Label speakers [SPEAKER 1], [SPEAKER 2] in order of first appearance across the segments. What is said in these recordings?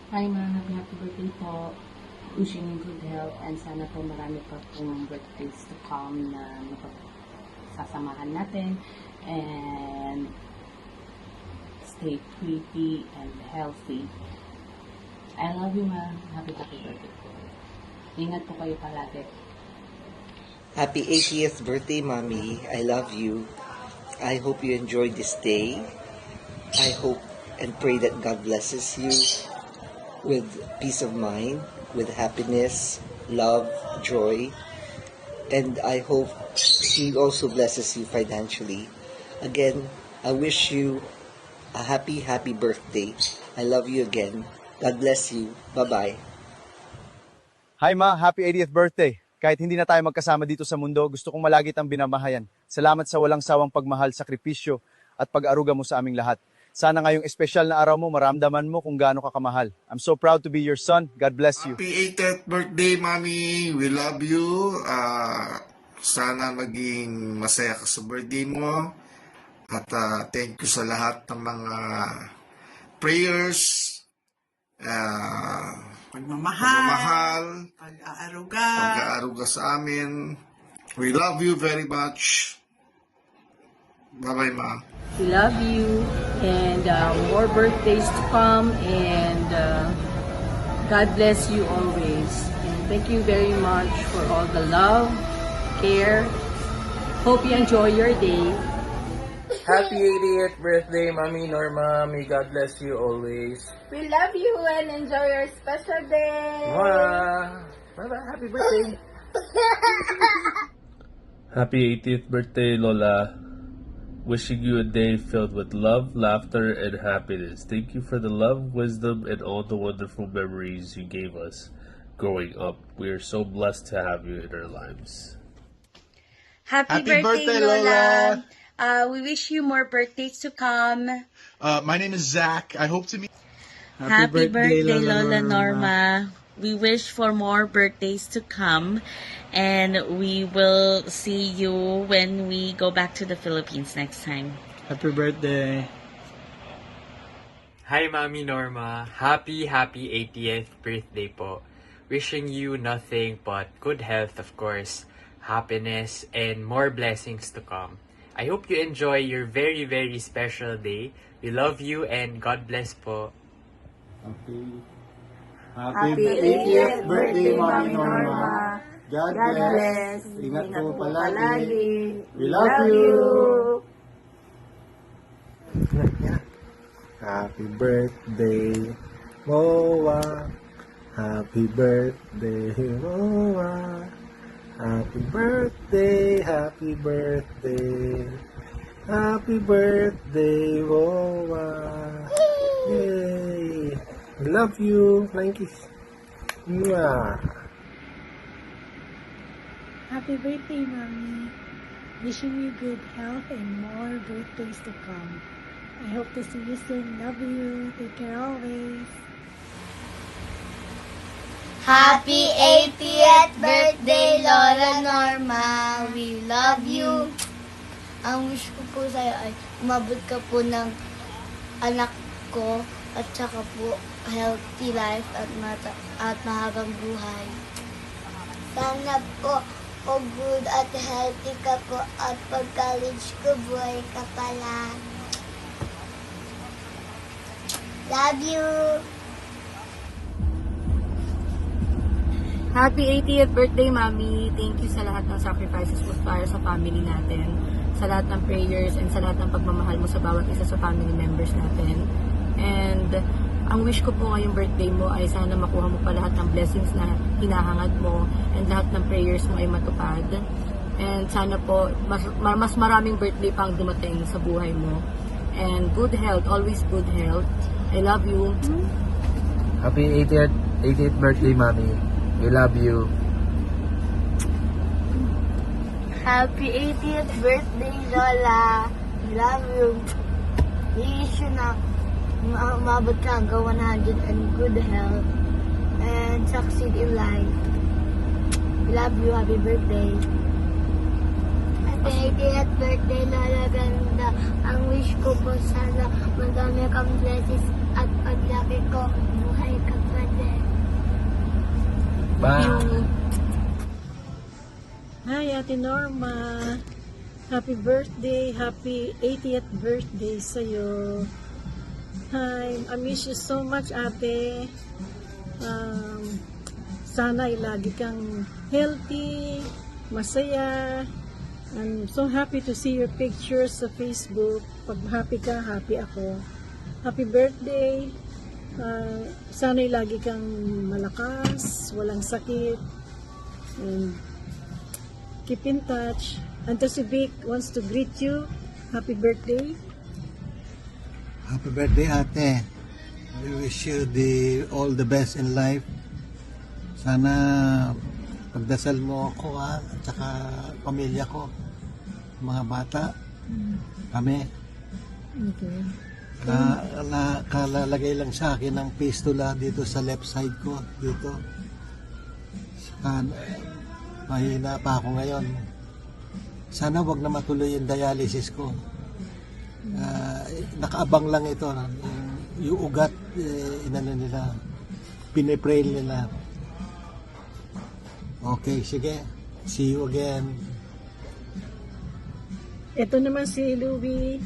[SPEAKER 1] Hi ma'am, happy birthday po. Wishing you good health and sana po marami pa pong birthdays to come na sasamahan natin and stay pretty and healthy. I love you ma'am. Happy birthday po. Ingat po kayo palagi.
[SPEAKER 2] Happy 80th birthday, Mommy. I love you. I hope you enjoyed this day. I hope and pray that God blesses you with peace of mind, with happiness, love, joy. And I hope He also blesses you financially. Again, I wish you a happy, happy birthday. I love you again. God bless you. Bye-bye.
[SPEAKER 3] Hi Ma, happy 80th birthday. Kahit hindi na tayo magkasama dito sa mundo, gusto kong malagi tang binamahayan. Salamat sa walang sawang pagmahal, sakripisyo at pag-aruga mo sa aming lahat. Sana ngayong espesyal na araw mo, maramdaman mo kung gaano ka kamahal. I'm so proud to be your son. God bless you.
[SPEAKER 4] Happy 80th birthday, Mommy. We love you. Sana maging masaya ka sa birthday mo. At thank you sa lahat ng mga prayers, pagmamahal, pag-aaruga sa amin. We love you very much. Bye-bye, Ma.
[SPEAKER 1] We love you and more birthdays to come and God bless you always. And thank you very much for all the love, care. Hope you enjoy your day.
[SPEAKER 5] Happy 80th birthday, Mommy Norma. May God bless you always.
[SPEAKER 6] We love you and enjoy your special day.
[SPEAKER 5] Bye-bye. Happy birthday.
[SPEAKER 7] Happy 80th birthday, Lola. Wishing you a day filled with love, laughter, and happiness. Thank you for the love, wisdom, and all the wonderful memories you gave us growing up. We are so blessed to have you in our lives.
[SPEAKER 8] Happy birthday, Lola. We wish you more birthdays to come.
[SPEAKER 9] My name is Zach. I hope to meet.
[SPEAKER 8] Happy birthday, Lola Norma. We wish for more birthdays to come, and we will see you when we go back to the Philippines next time.
[SPEAKER 5] Happy birthday.
[SPEAKER 10] Hi, Mami Norma. Happy 80th birthday po. Wishing you nothing but good health, of course, happiness, and more blessings to come. I hope you enjoy your very, very special day. We love you and God bless po.
[SPEAKER 6] Happy 80th birthday, Mommy Norma. God bless. Ingat po palagi. We love you.
[SPEAKER 5] Happy birthday, Moa. Happy birthday, Moa. Happy birthday, happy birthday. Happy birthday, Moa. Yay. I love you. Thank you. Mwah.
[SPEAKER 11] Happy birthday, Mommy. Wishing you good health and more birthdays to come. I hope to see you soon. Love you. Take care always.
[SPEAKER 6] Happy 80th birthday, Lola Norma. We love you. Ang wish ko po sa'yo ay umabot ka po ng anak ko at saka po healthy life at mahabang buhay. Sana po good at healthy ka po at pag-college ko buhay ka pala. Love you!
[SPEAKER 1] Happy 80th birthday, Mami. Thank you sa lahat ng sacrifices mo para sa family natin, sa lahat ng prayers, and sa lahat ng pagmamahal mo sa bawat isa sa family members natin. And ang wish ko po ngayong birthday mo ay sana makuha mo pa lahat ng blessings na hinahangad mo and lahat ng prayers mo ay matupad. And sana po mas maraming birthday pang dumating sa buhay mo. And good health, always good health. I love you.
[SPEAKER 5] Happy 80th birthday, Mommy. We love you.
[SPEAKER 6] Happy 80th birthday, Lola. We love you. Wish you na umabot ka hanggang 100 and good health and succeed in life. We love you. Happy birthday. Happy 80th birthday, Lola Ganda. Ang wish ko po sana madami kang blessings at paglaki sabi ko, buhay ka pa din.
[SPEAKER 5] Bye.
[SPEAKER 11] Hi, Ate Norma. Happy birthday. Happy 80th birthday sa'yo. Hi, I miss you so much, Ate. Sana ay lagi kang healthy, masaya. I'm so happy to see your pictures sa Facebook. Pag happy ka, happy ako. Happy birthday. Sana ay lagi kang malakas, walang sakit. And keep in touch. Anto si Vic wants to greet you. Happy birthday.
[SPEAKER 12] Happy birthday, ate. We wish you all the best in life. Sana pagdasal mo ako at saka pamilya ko, mga bata, kami.
[SPEAKER 11] Okay.
[SPEAKER 12] Kalalagay lang sa akin ng fistula dito sa left side ko, dito. Saka, mahina pa ako ngayon. Sana wag na matuloy yung dialysis ko. Nakaabang lang ito. Yung ugat, inano nila, pinipray nila. Okay, sige. See you again.
[SPEAKER 11] Ito naman si Louie.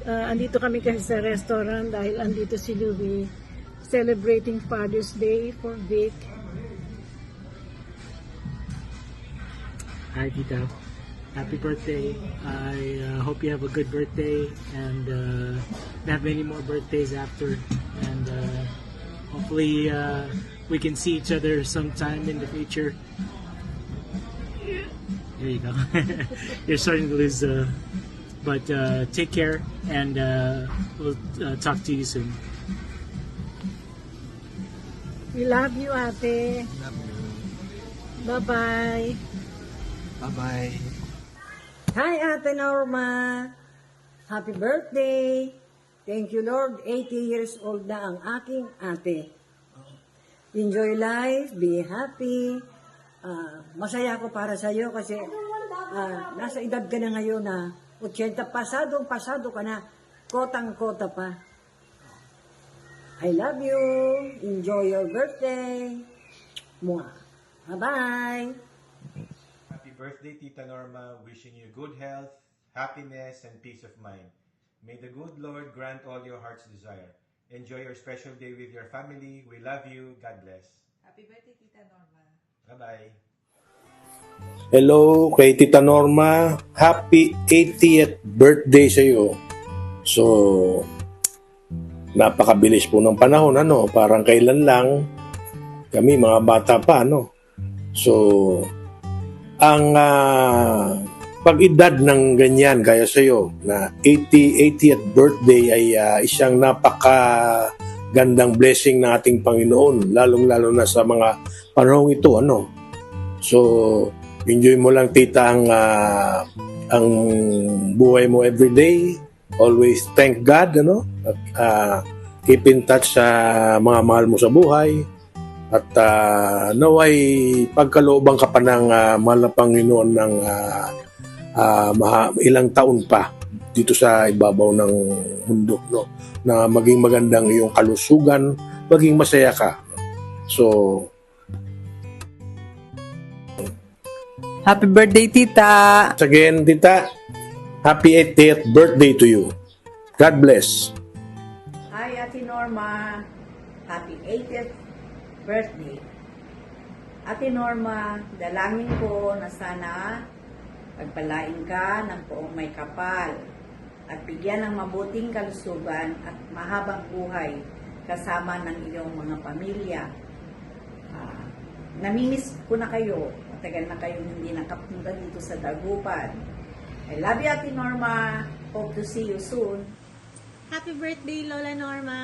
[SPEAKER 11] Andito kami kasi sa restaurant dahil andito si Louie. Celebrating Father's Day for Vic.
[SPEAKER 13] Hi, Tita. Happy birthday. I hope you have a good birthday and have many more birthdays after. And hopefully we can see each other sometime in the future. There you go. You're starting to lose, but take care and we'll talk to you soon.
[SPEAKER 11] We love you, Ate.
[SPEAKER 12] Love you.
[SPEAKER 11] Bye-bye.
[SPEAKER 12] Bye-bye.
[SPEAKER 14] Hi, Ate Norma. Happy birthday. Thank you, Lord. 80 years old na ang aking ate. Enjoy life. Be happy. Masaya ako para sa iyo kasi nasa edad ka na ngayon na 80 pasado ka na. Kotang-kota pa. I love you. Enjoy your birthday. Mwah. Bye-bye.
[SPEAKER 15] Happy birthday, Tita Norma. Wishing you good health, happiness, and peace of mind. May the good Lord grant all your heart's desire. Enjoy your special day with your family. We love you. God bless.
[SPEAKER 16] Happy birthday, Tita Norma.
[SPEAKER 15] Bye-bye.
[SPEAKER 17] Hello kay Tita Norma. Happy 80th birthday sa iyo. So, napakabilis po ng panahon, ano? Parang kailan lang kami mga bata pa, ano? So, ang pag-edad ng ganyan kaya sa iyo na 80th birthday ay isang napakagandang blessing ng ating Panginoon, lalong-lalo na sa mga panahong ito, ano? So, enjoy mo lang, tita, ang buhay mo everyday. Always thank God, ano? At keep in touch sa mga mahal mo sa buhay. At naway pagkalooban ka pa ng mahal na Panginoon ng ilang taon pa dito sa ibabaw ng mundo, no? Na maging magandang iyong kalusugan, maging masaya ka. So,
[SPEAKER 16] Happy birthday, Tita!
[SPEAKER 17] again, tita, happy 80th birthday to you. God bless.
[SPEAKER 14] Hi, Ate Norma. Happy 80th birthday. Ate Norma, dalangin ko na sana pagpalain ka ng poong may kapal at bigyan ng mabuting kalusugan at mahabang buhay kasama ng iyong mga pamilya. Namimiss ko na kayo. Matagal na kayong hindi nakapunta dito sa Dagupan. I love you, Ate Norma. Hope to see you soon.
[SPEAKER 18] Happy birthday, Lola Norma!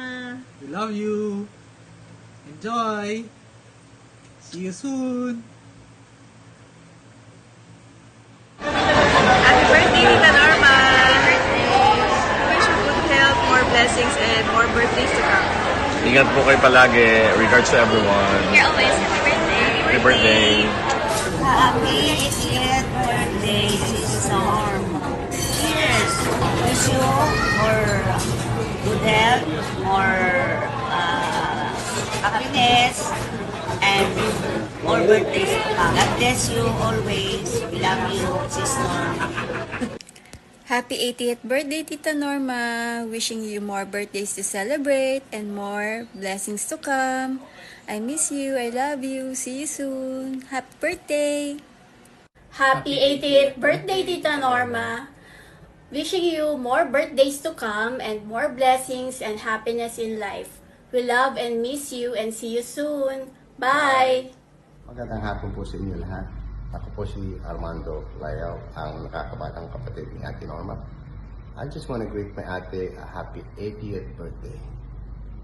[SPEAKER 9] We love you. Enjoy. See you soon.
[SPEAKER 16] Happy birthday, Tita Norma! Wish you good health, more blessings, and more birthdays to come.
[SPEAKER 3] Ingat po kayo palagi. Regards to everyone.
[SPEAKER 18] Here always, happy birthday!
[SPEAKER 3] Happy birthday.
[SPEAKER 18] Happy 80th birthday, Tita Norma! Cheers! Wish you more good health, more happiness, and more birthdays to come. God bless you always. We love you, Sis Norma.
[SPEAKER 19] Happy 80th birthday, Tita Norma. Wishing you more birthdays to celebrate and more blessings to come. I miss you. I love you. See you soon. Happy birthday.
[SPEAKER 20] Happy 80th birthday, Tita Norma. Wishing you more birthdays to come and more blessings and happiness in life. We love and miss you and see you soon. Bye!
[SPEAKER 21] Magandang hapon po sa inyo lahat. Ako po si Armando Layaw, ang nakakabatang kapatid ni Ate Norma. I just want to greet my ate a happy 80th birthday.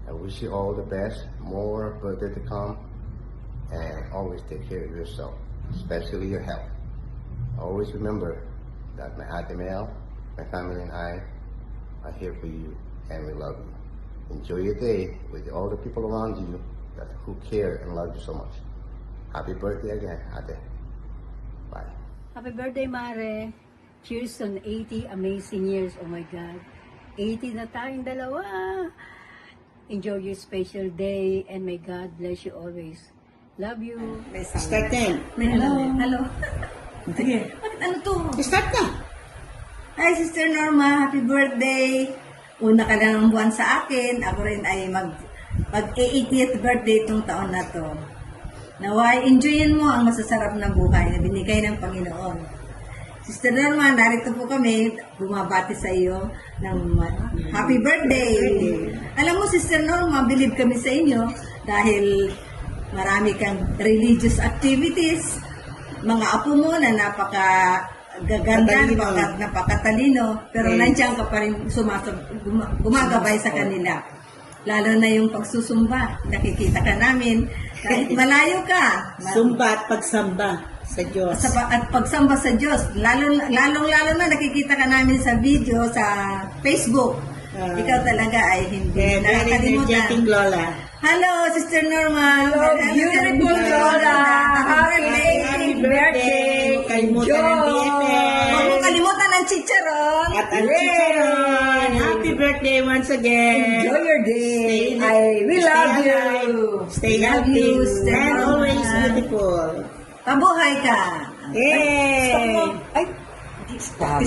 [SPEAKER 21] I wish you all the best, more birthday to come, and always take care of yourself, especially your health. Always remember that my Ate Mel, my family and I are here for you, and we love you. Enjoy your day with all the people around you who care and love you so much. Happy birthday again, Ate. Bye.
[SPEAKER 14] Happy birthday, Mare. Cheers on 80 amazing years. Oh my God. 80 na tayong dalawa. Enjoy your special day and may God bless you always. Love you.
[SPEAKER 18] Start na.
[SPEAKER 14] Hello.
[SPEAKER 18] Sige.
[SPEAKER 14] Bakit ano to?
[SPEAKER 18] Start na. Hi, Sister Norma. Happy birthday. Una ka lang ng buwan sa akin. Ako rin ay mag-80th birthday itong taon na to. Naway, enjoyin mo ang masasarap na buhay na binigay ng Panginoon. Sister Norma, narito po kami, bumabati sa iyo ng happy birthday. Alam mo, Sister Norma, believe kami sa inyo dahil marami kang religious activities, mga apo mo na napakagaganda, napakatalino, pero nandiyan ka pa rin gumagabay sa kanila. Lalo na yung pagsusumba, nakikita ka namin, kahit malayo ka. Sumba at pagsamba sa Diyos.
[SPEAKER 14] At pagsamba sa Diyos. Lalong na nakikita ka namin sa video, sa Facebook. Ikaw talaga ay hindi nakakalimutan.
[SPEAKER 18] Lola.
[SPEAKER 14] Hello, Sister Norma.
[SPEAKER 18] Hello, beautiful Lola. Happy birthday. Kalimutan ng BFF.
[SPEAKER 14] Huwag mo kalimutan ang chicharon.
[SPEAKER 18] At ang chicharon. Happy birthday once again.
[SPEAKER 14] Enjoy your day. We love you.
[SPEAKER 18] Stay
[SPEAKER 14] healthy.
[SPEAKER 18] and always beautiful.
[SPEAKER 14] Pabuhay ka.
[SPEAKER 18] Yay!
[SPEAKER 14] Stop. Ay, stop.